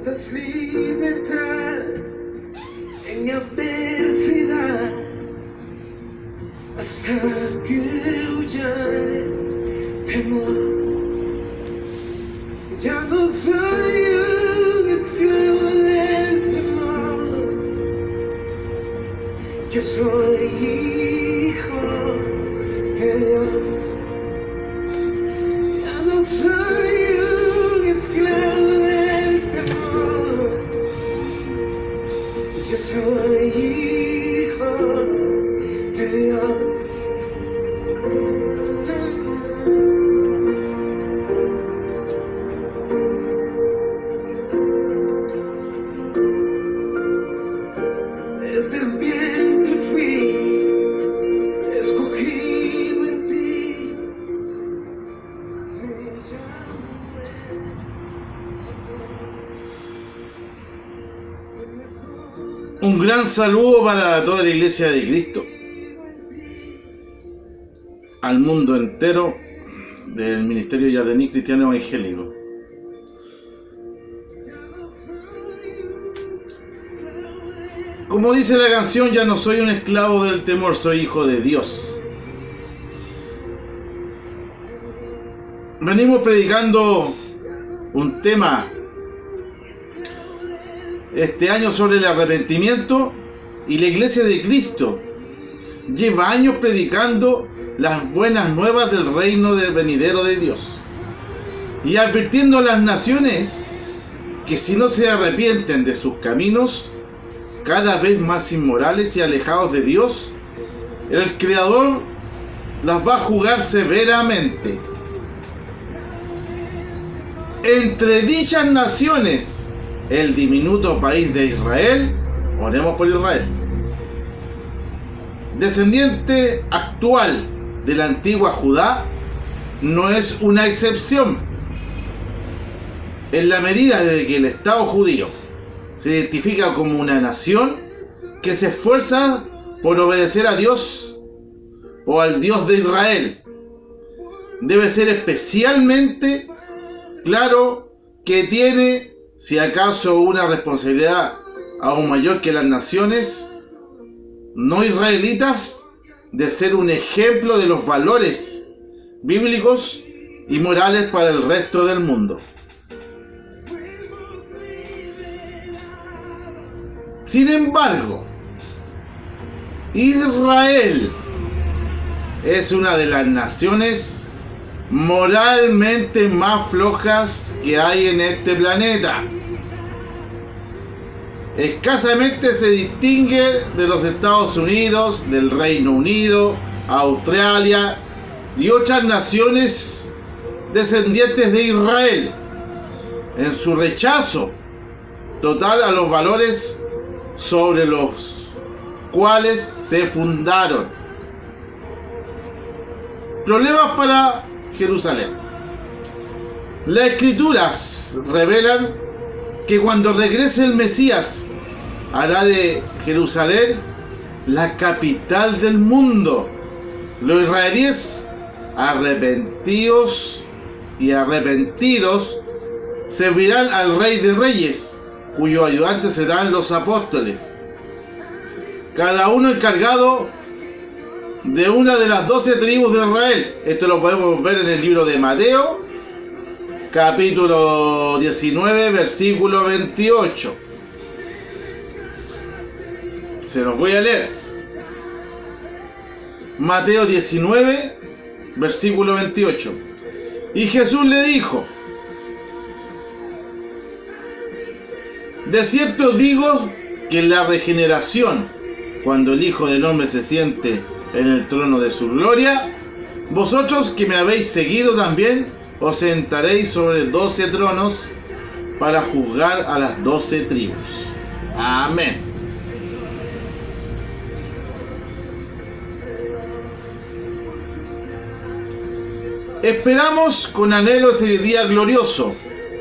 encuentras libertad en adversidad, hasta que huya el temor. Ya no soy un esclavo del temor, yo soy hijo de Dios. Ya no soy un esclavo del temor, yo soy hijo de Dios. Desde el vientre fui escogido en ti. Un gran saludo para toda la Iglesia de Cristo, al mundo entero del Ministerio Yardení Cristiano Evangélico. Como dice la canción, ya no soy un esclavo del temor, soy hijo de Dios. Venimos predicando un tema este año sobre el arrepentimiento, y la Iglesia de Cristo lleva años predicando las buenas nuevas del reino del venidero de Dios y advirtiendo a las naciones que si no se arrepienten de sus caminos cada vez más inmorales y alejados de Dios, el Creador las va a juzgar severamente. Entre dichas naciones, el diminuto país de Israel, oremos por Israel, descendiente actual de la antigua Judá, no es una excepción, en la medida de que el Estado judío se identifica como una nación que se esfuerza por obedecer a Dios o al Dios de Israel. Debe ser especialmente claro que tiene, si acaso, una responsabilidad aún mayor que las naciones no israelitas, de ser un ejemplo de los valores bíblicos y morales para el resto del mundo. Sin embargo, Israel es una de las naciones moralmente más flojas que hay en este planeta. Escasamente se distingue de los Estados Unidos, del Reino Unido, Australia y otras naciones descendientes de Israel en su rechazo total a los valores sobre los cuales se fundaron. Problemas para Jerusalén. Las Escrituras revelan que cuando regrese el Mesías, hará de Jerusalén la capital del mundo. Los israelíes arrepentidos servirán al Rey de Reyes, cuyos ayudantes serán los apóstoles, cada uno encargado de una de las 12 tribus de Israel. Esto lo podemos ver en el libro de Mateo, capítulo 19, versículo 28. Se los voy a leer. Mateo 19, versículo 28. Y Jesús le dijo: de cierto digo que en la regeneración, cuando el Hijo del Hombre se siente en el trono de su gloria, vosotros que me habéis seguido también os sentaréis sobre 12 tronos para juzgar a las 12 tribus. Amén. Esperamos con anhelo ese día glorioso,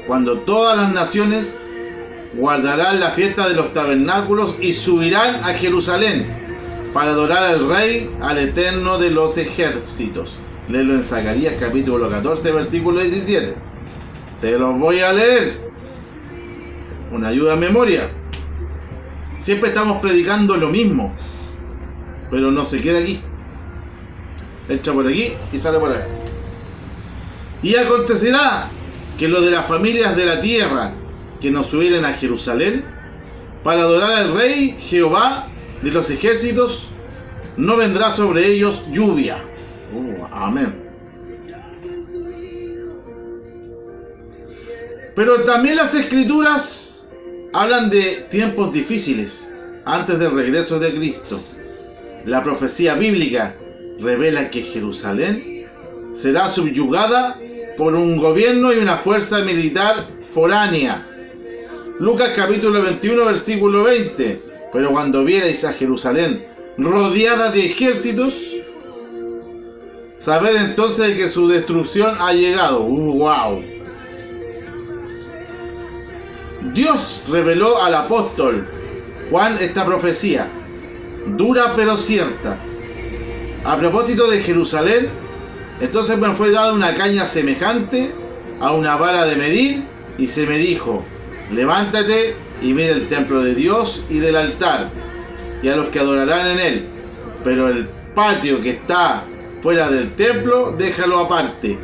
cuando todas las naciones guardarán la fiesta de los tabernáculos y subirán a Jerusalén para adorar al Rey, al Eterno de los ejércitos. Léelo en Zacarías capítulo 14, versículo 17. Se los voy a leer. una ayuda a memoria. Siempre estamos predicando lo mismo, pero no se queda aquí. Entra por aquí y sale por allá. Y acontecerá que los de las familias de la tierra que nos subieren a Jerusalén para adorar al Rey Jehová de los ejércitos, no vendrá sobre ellos lluvia. Amén. Pero también las Escrituras hablan de tiempos difíciles antes del regreso de Cristo. La profecía bíblica revela que Jerusalén será subyugada por un gobierno y una fuerza militar foránea. Lucas capítulo 21 versículo 20. Pero cuando vierais a Jerusalén rodeada de ejércitos, sabed entonces de que su destrucción ha llegado. ¡Wow! Dios reveló al apóstol Juan esta profecía, dura pero cierta. A propósito de Jerusalén, entonces me fue dada una caña semejante a una vara de medir, y se me dijo: levántate y mira el templo de Dios y del altar, y a los que adorarán en él. Pero el patio que está fuera del templo, déjalo aparte,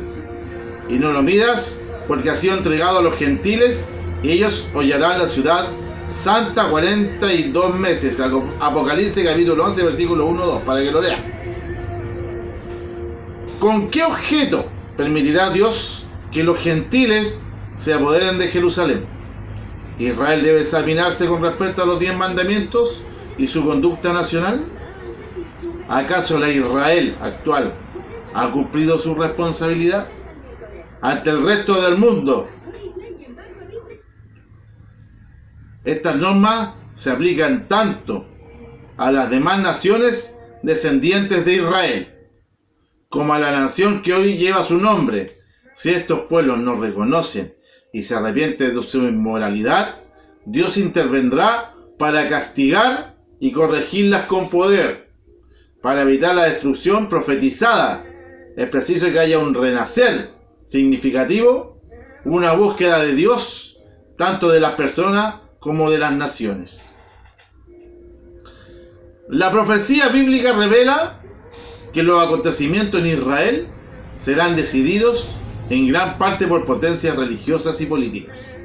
y no lo midas, porque ha sido entregado a los gentiles, y ellos hollarán la ciudad santa 42 meses. Apocalipsis capítulo 11 versículo 1-2, para que lo lean. ¿Con qué objeto permitirá Dios que los gentiles se apoderen de Jerusalén? ¿Israel debe examinarse con respecto a los 10 mandamientos y su conducta nacional? ¿Acaso la Israel actual ha cumplido su responsabilidad ante el resto del mundo? Estas normas se aplican tanto a las demás naciones descendientes de Israel como a la nación que hoy lleva su nombre. Si estos pueblos no reconocen y se arrepienten de su inmoralidad, Dios intervendrá para castigar y corregirlas con poder. Para evitar la destrucción profetizada, es preciso que haya un renacer significativo, una búsqueda de Dios, tanto de las personas como de las naciones. La profecía bíblica revela que los acontecimientos en Israel serán decididos en gran parte por potencias religiosas y políticas.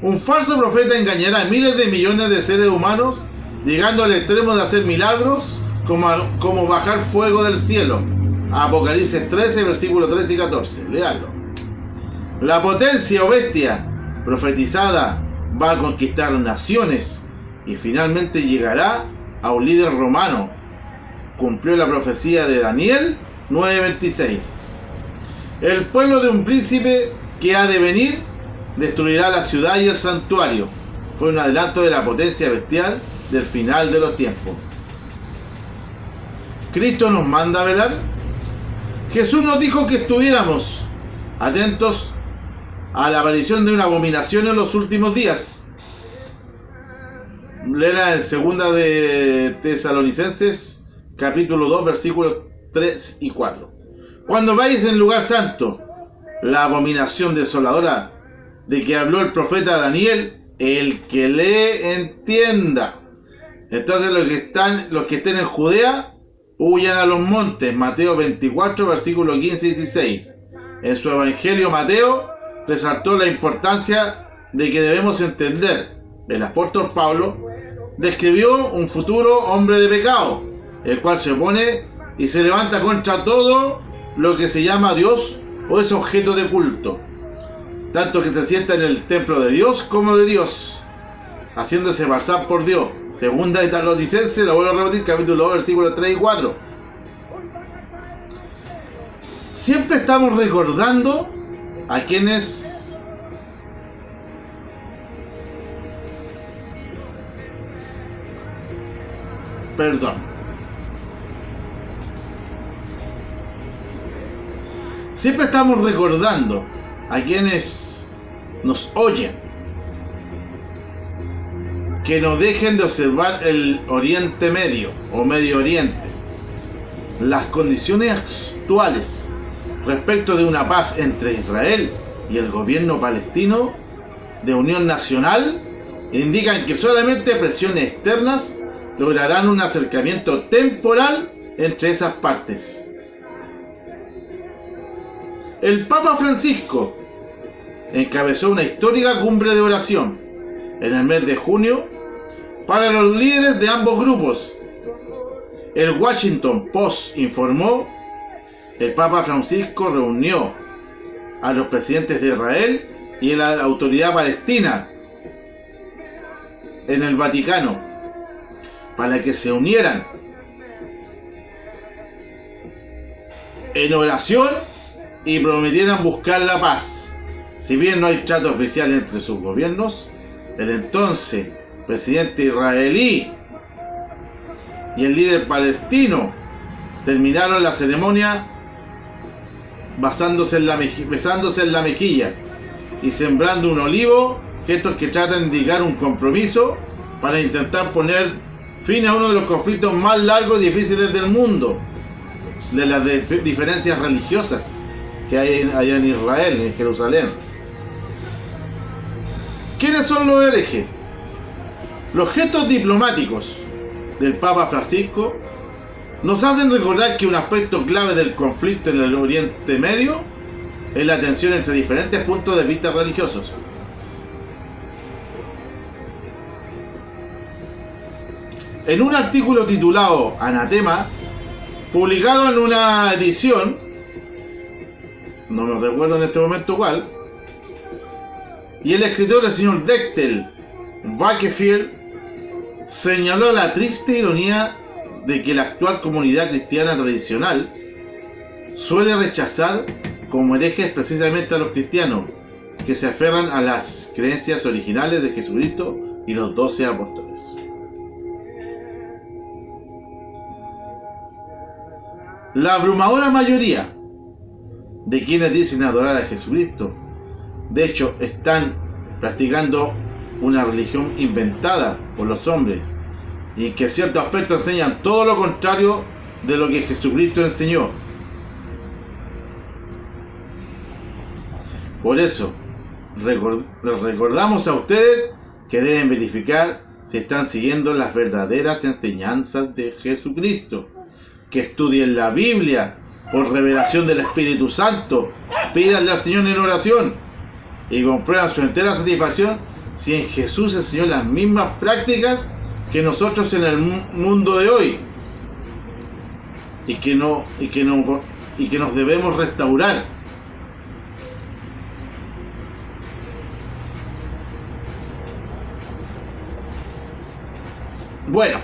Un falso profeta engañará a miles de millones de seres humanos, llegando al extremo de hacer milagros como bajar fuego del cielo. Apocalipsis 13, versículos 13 y 14. Léalo. La potencia o bestia profetizada va a conquistar naciones y finalmente llegará a un líder romano. Cumplió la profecía de Daniel 9:26. El pueblo de un príncipe que ha de venir destruirá la ciudad y el santuario. Fue un adelanto de la potencia bestial del final de los tiempos. ¿Cristo nos manda a velar? Jesús nos dijo que estuviéramos atentos a la aparición de una abominación en los últimos días. Léela en segunda de Tesalonicenses capítulo 2 versículos 3 y 4. Cuando veáis en el lugar santo la abominación desoladora de que habló el profeta Daniel, el que lee entienda. Entonces los que estén en Judea huyan a los montes. Mateo 24 versículos 15 y 16. En su evangelio Mateo resaltó la importancia de que debemos entender. El apóstol Pablo describió un futuro hombre de pecado, el cual se opone y se levanta contra todo lo que se llama Dios o es objeto de culto, tanto que se sienta en el templo de Dios como de Dios, haciéndose pasar por Dios. Segunda de Tesalonicenses, lo vuelvo a repetir, capítulo 2, versículos 3 y 4. Siempre estamos recordando a quienes siempre estamos recordando a quienes nos oyen que no dejen de observar el Oriente Medio o Medio Oriente, las condiciones actuales respecto de una paz entre Israel y el gobierno palestino de unión nacional indican que solamente presiones externas lograrán un acercamiento temporal entre esas partes. El Papa Francisco encabezó una histórica cumbre de oración en el mes de junio para los líderes de ambos grupos. El Washington Post informó: el Papa Francisco reunió a los presidentes de Israel y a la autoridad palestina en el Vaticano para que se unieran en oración y prometieran buscar la paz. Si bien no hay trato oficial entre sus gobiernos, el entonces presidente israelí y el líder palestino terminaron la ceremonia besándose en la mejilla y sembrando un olivo, gestos que tratan de indicar un compromiso para intentar poner fin a uno de los conflictos más largos y difíciles del mundo, de las diferencias religiosas que hay allá en Israel, en Jerusalén. ¿Quiénes son los herejes? Los gestos diplomáticos del Papa Francisco nos hacen recordar que un aspecto clave del conflicto en el Oriente Medio es la tensión entre diferentes puntos de vista religiosos. En un artículo titulado Anatema, publicado en una edición, no me recuerdo en este momento cuál, y el escritor, el señor Dechtel Wakefield, señaló la triste ironía de que la actual comunidad cristiana tradicional suele rechazar como herejes precisamente a los cristianos que se aferran a las creencias originales de Jesucristo y los 12 apóstoles. La abrumadora mayoría de quienes dicen adorar a Jesucristo, de hecho, están practicando una religión inventada por los hombres y en que ciertos aspectos enseñan todo lo contrario de lo que Jesucristo enseñó. Por eso, les recordamos a ustedes que deben verificar si están siguiendo las verdaderas enseñanzas de Jesucristo, que estudien la Biblia por revelación del Espíritu Santo, pídanle al Señor en oración y comprueban su entera satisfacción si en Jesús enseñó las mismas prácticas que nosotros en el mundo de hoy y que nos debemos restaurar. Bueno,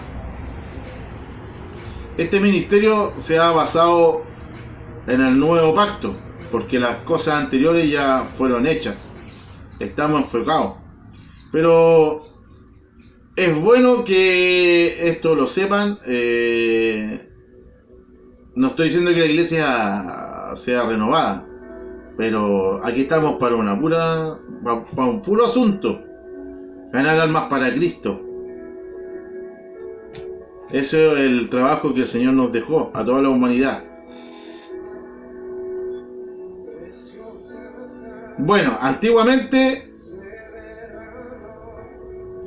este ministerio se ha basado en el nuevo pacto, porque las cosas anteriores ya fueron hechas. Estamos enfocados. Pero es bueno que esto lo sepan. No estoy diciendo que la iglesia sea renovada, pero aquí estamos para un puro asunto: ganar almas para Cristo. Eso es el trabajo que el Señor nos dejó a toda la humanidad. Bueno, antiguamente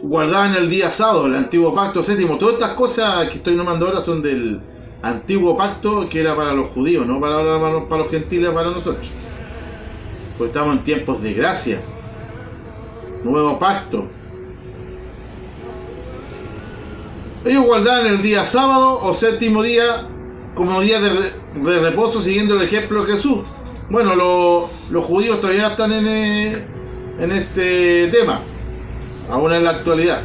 guardaban el día sábado, el antiguo pacto séptimo. Todas estas cosas que estoy nombrando ahora son del antiguo pacto, que era para los judíos, no para los gentiles, para nosotros. Pues estamos en tiempos de gracia. Nuevo pacto. Ellos guardaban el día sábado o séptimo día como día de reposo, siguiendo el ejemplo de Jesús. Bueno, los judíos todavía están en este tema, aún en la actualidad.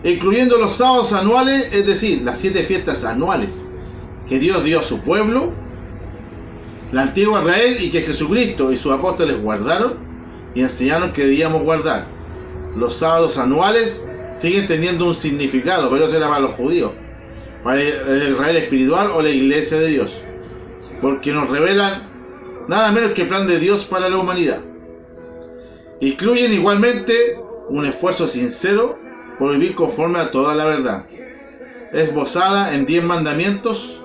Incluyendo los sábados anuales, es decir, las 7 fiestas anuales que Dios dio a su pueblo, la antigua Israel, y que Jesucristo y sus apóstoles guardaron y enseñaron que debíamos guardar. Los sábados anuales siguen teniendo un significado, pero eso era para los judíos, para el Israel espiritual o la iglesia de Dios, porque nos revelan nada menos que el plan de Dios para la humanidad. Incluyen igualmente un esfuerzo sincero por vivir conforme a toda la verdad, esbozada en 10 mandamientos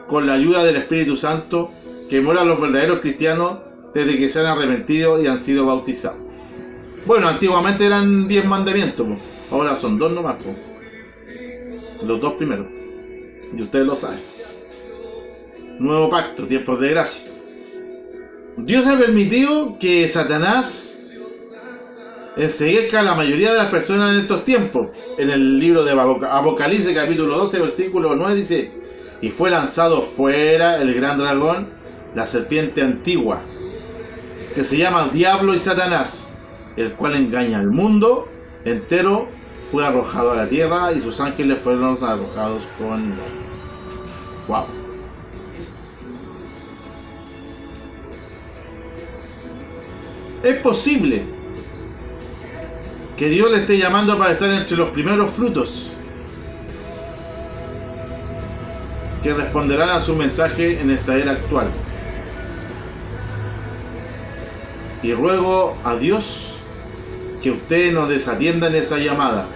con la ayuda del Espíritu Santo que mora en los verdaderos cristianos desde que se han arrepentido y han sido bautizados. Bueno, antiguamente eran 10 mandamientos, po. Ahora son 2 nomás, po. Los 2 primeros. Y ustedes lo saben. Nuevo pacto, tiempos de gracia. Dios ha permitido que Satanás enseguezca a la mayoría de las personas en estos tiempos. En el libro de Apocalipsis capítulo 12 versículo 9 dice: y fue lanzado fuera el gran dragón, la serpiente antigua, que se llama Diablo y Satanás, el cual engaña al mundo entero. Fue arrojado a la tierra y sus ángeles fueron arrojados con él. Wow. Es posible que Dios le esté llamando para estar entre los primeros frutos que responderán a su mensaje en esta era actual. Y ruego a Dios que ustedes nos desatiendan esa llamada.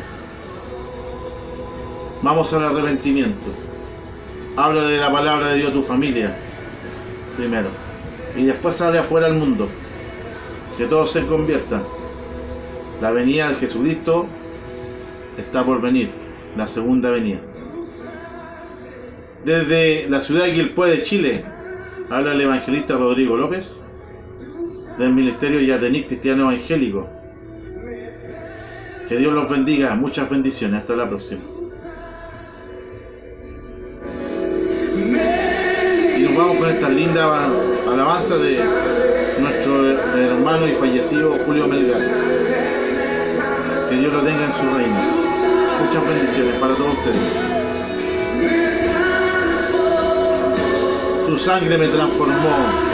Vamos al arrepentimiento. Habla de la palabra de Dios a tu familia primero, y después sale afuera al mundo. Que todos se conviertan. La venida de Jesucristo está por venir, la segunda venida. Desde la ciudad de Quilpué de Chile habla el evangelista Rodrigo López, del Ministerio Yardení Cristiano Evangélico. Que Dios los bendiga, muchas bendiciones, hasta la próxima. Y nos vamos con esta linda alabanza de nuestro hermano y fallecido Julio Melgar. Que Dios lo tenga en su reino. Muchas bendiciones para todos ustedes. Su sangre me transformó.